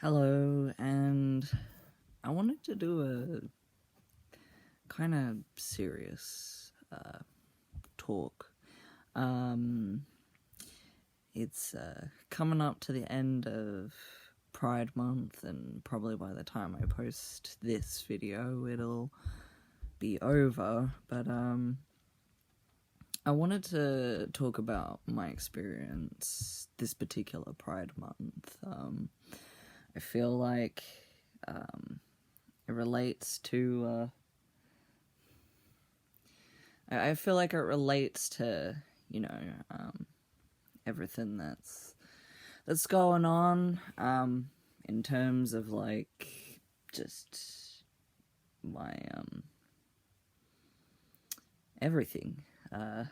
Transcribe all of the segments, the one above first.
Hello, and I wanted to do a kind of serious talk. Um, it's coming up to the end of Pride Month, and probably by the time I post this video, it'll be over. But I wanted to talk about my experience this particular Pride Month. I feel like it relates to I feel like it relates to everything that's going on in terms of like just my everything. I'm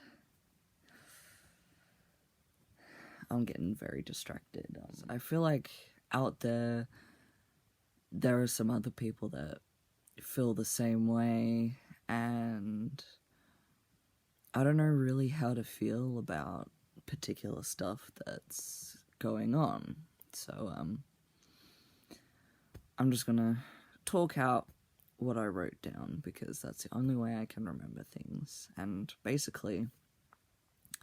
getting very distracted. I feel like out there are some other people that feel the same way, and I don't know really how to feel about particular stuff that's going on. So I'm just gonna talk out what I wrote down because that's the only way I can remember things. And basically,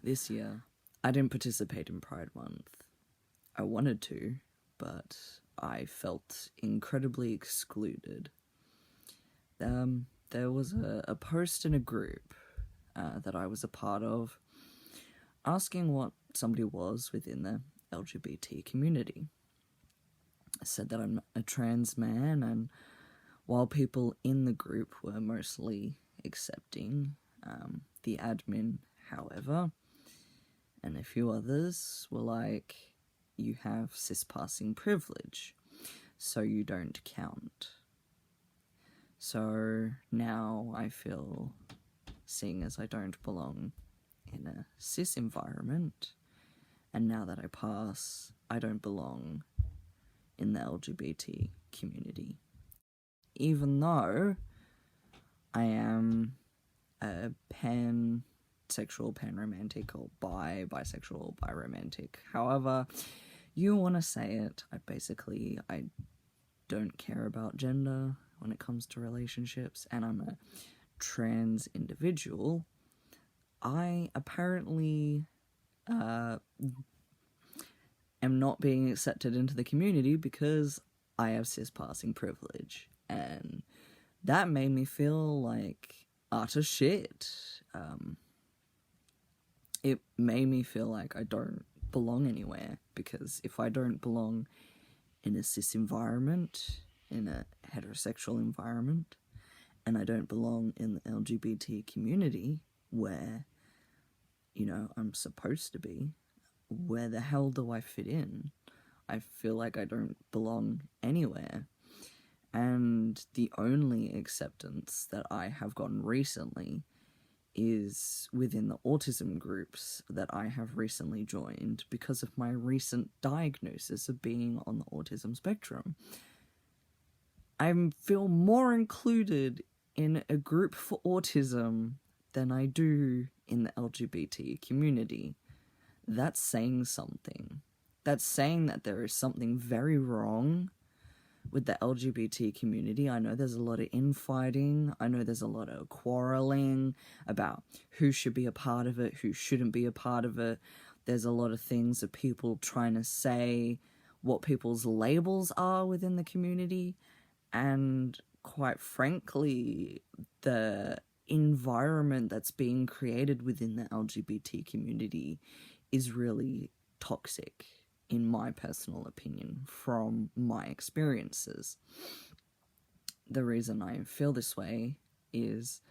this year I didn't participate in Pride Month. I wanted to, but I felt incredibly excluded. There was a post in a group that I was a part of asking what somebody was within the LGBT community. I said that I'm a trans man, and while people in the group were mostly accepting, the admin, however, and a few others were like, you have cis-passing privilege, so you don't count. So now I feel, seeing as I don't belong in a cis environment, and now that I pass, I don't belong in the LGBT community. Even though I am a pansexual, panromantic, or bisexual, biromantic, however you want to say it, I don't care about gender when it comes to relationships, and I'm a trans individual. I apparently am not being accepted into the community because I have cis-passing privilege, and that made me feel like utter shit. It made me feel like I don't belong anywhere, because if I don't belong in a cis environment, in a heterosexual environment, and I don't belong in the LGBT community where, I'm supposed to be, where the hell do I fit in? I feel like I don't belong anywhere. And the only acceptance that I have gotten recently is within the autism groups that I have recently joined because of my recent diagnosis of being on the autism spectrum. I feel more included in a group for autism than I do in the LGBT community. That's saying something. That's saying that there is something very wrong with the LGBT community. I know there's a lot of infighting. I know there's a lot of quarreling about who should be a part of it, who shouldn't be a part of it. There's a lot of things of people trying to say what people's labels are within the community. And quite frankly, the environment that's being created within the LGBT community is really toxic, in my personal opinion, from my experiences. The reason I feel this way is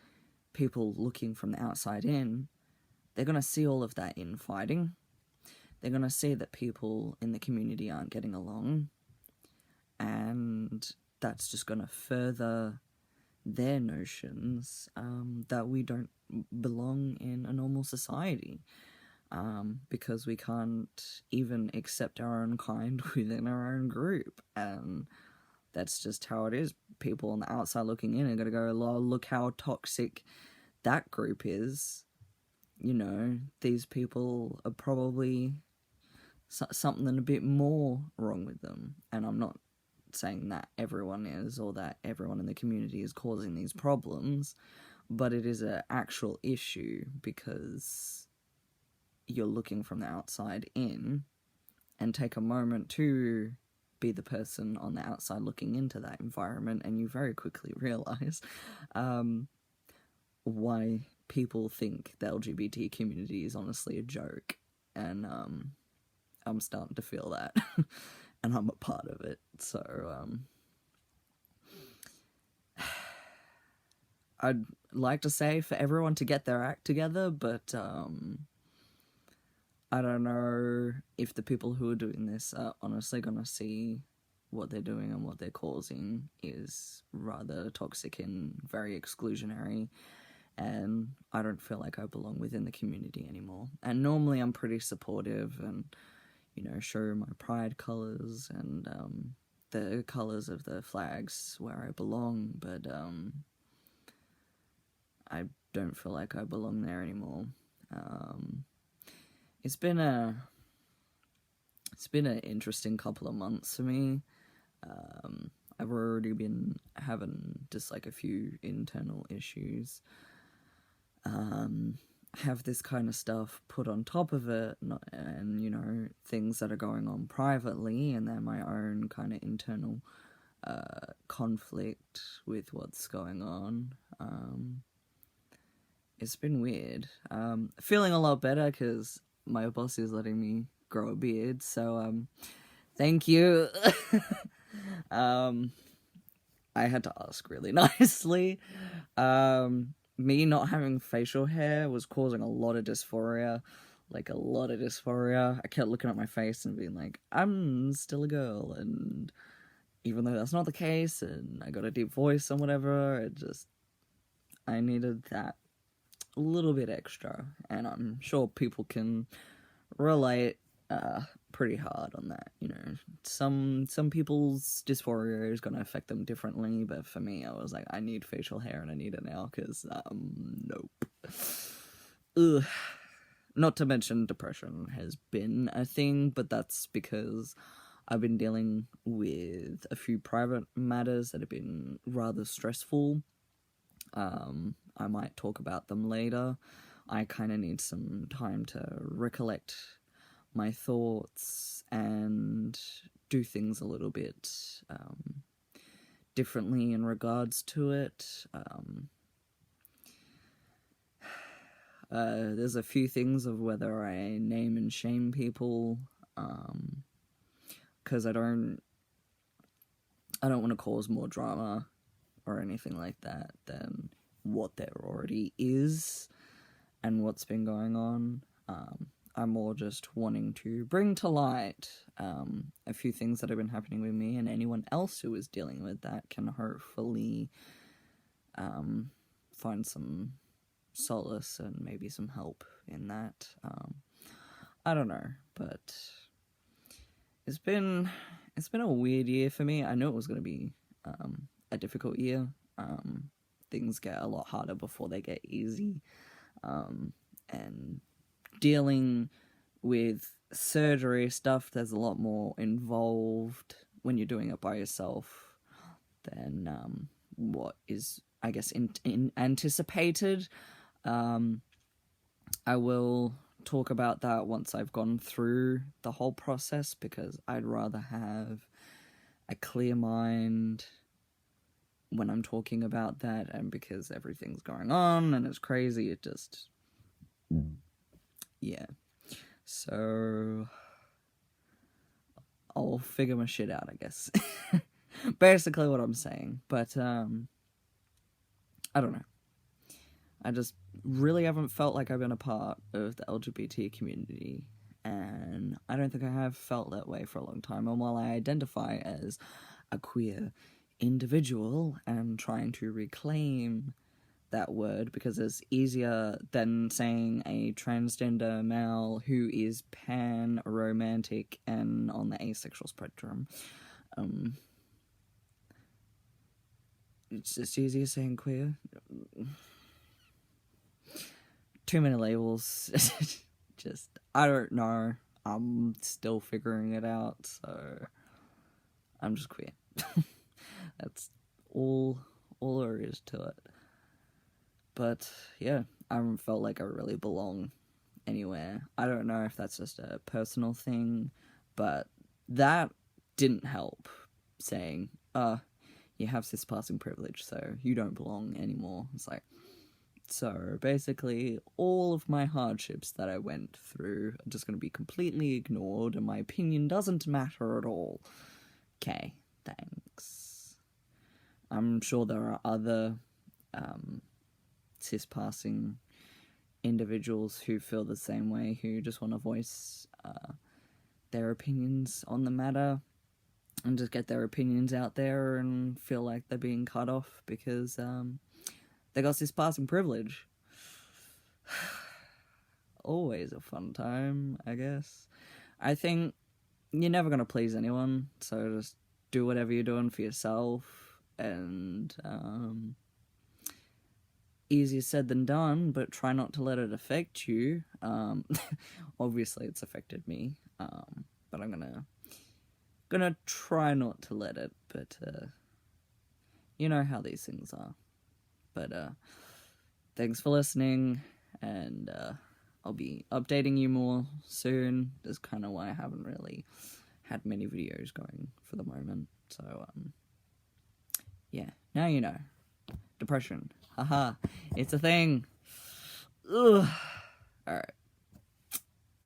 people looking from the outside in, they're going to see all of that infighting. They're going to see that people in the community aren't getting along, and that's just going to further their notions that we don't belong in a normal society. Because we can't even accept our own kind within our own group. And that's just how it is. People on the outside looking in are going to go, oh, look how toxic that group is. These people are probably something a bit more wrong with them. And I'm not not saying that everyone is, or that everyone in the community is causing these problems, but it is an actual issue because you're looking from the outside in, and take a moment to be the person on the outside looking into that environment, and you very quickly realize why people think the LGBT community is honestly a joke. And I'm starting to feel that, and I'm a part of it. So I'd like to say for everyone to get their act together, but I don't know if the people who are doing this are honestly gonna see what they're doing and what they're causing is rather toxic and very exclusionary, and I don't feel like I belong within the community anymore. And normally I'm pretty supportive and, you know, show my pride colours and the colours of the flags where I belong, but I don't feel like I belong there anymore. It's been an interesting couple of months for me. I've already been having just like a few internal issues. Have this kind of stuff put on top of it, and, you know, things that are going on privately, and then my own kind of internal conflict with what's going on. It's been weird. Feeling a lot better because my boss is letting me grow a beard, so thank you. I had to ask really nicely. Me not having facial hair was causing a lot of dysphoria. I kept looking at my face and being like, I'm still a girl, and even though that's not the case, and I got a deep voice and whatever, I needed that a little bit extra, and I'm sure people can relate pretty hard on that. You know, some people's dysphoria is going to affect them differently, but for me, I was like, I need facial hair and I need it now, because nope. Ugh. Not to mention depression has been a thing, but that's because I've been dealing with a few private matters that have been rather stressful. I might talk about them later. I kind of need some time to recollect my thoughts and do things a little bit differently in regards to it. There's a few things of whether I name and shame people, because I don't want to cause more drama or anything like that than what there already is and what's been going on. I'm more just wanting to bring to light a few things that have been happening with me, and anyone else who is dealing with that can hopefully find some solace and maybe some help in that. I don't know, but it's been a weird year for me. I knew it was going to be a difficult year. Things get a lot harder before they get easy, and dealing with surgery stuff, there's a lot more involved when you're doing it by yourself than what is, I guess, in anticipated. I will talk about that once I've gone through the whole process, because I'd rather have a clear mind when I'm talking about that, and because everything's going on and it's crazy, it just... yeah. So I'll figure my shit out, I guess. Basically what I'm saying. But I don't know. I just really haven't felt like I've been a part of the LGBT community, and I don't think I have felt that way for a long time. And while I identify as a queer individual and trying to reclaim that word, because it's easier than saying a transgender male who is pan-romantic and on the asexual spectrum. It's just easier saying queer. Too many labels. Just, I don't know. I'm still figuring it out, so I'm just queer. That's all there is to it. But yeah, I haven't felt like I really belong anywhere. I don't know if that's just a personal thing, but that didn't help, saying, you have cis passing privilege, so you don't belong anymore. It's like, so basically all of my hardships that I went through are just going to be completely ignored, and my opinion doesn't matter at all. Okay, thanks. I'm sure there are other cis-passing individuals who feel the same way, who just want to voice their opinions on the matter and just get their opinions out there and feel like they're being cut off because they got cis-passing privilege. Always a fun time, I guess. I think you're never going to please anyone, so just do whatever you're doing for yourself, and easier said than done, but try not to let it affect you. Obviously it's affected me, but I'm gonna try not to let it, but you know how these things are. But thanks for listening, and I'll be updating you more soon. That's kind of why I haven't really had many videos going for the moment. So yeah, now you know. Depression. Haha, it's a thing. Ugh. Alright.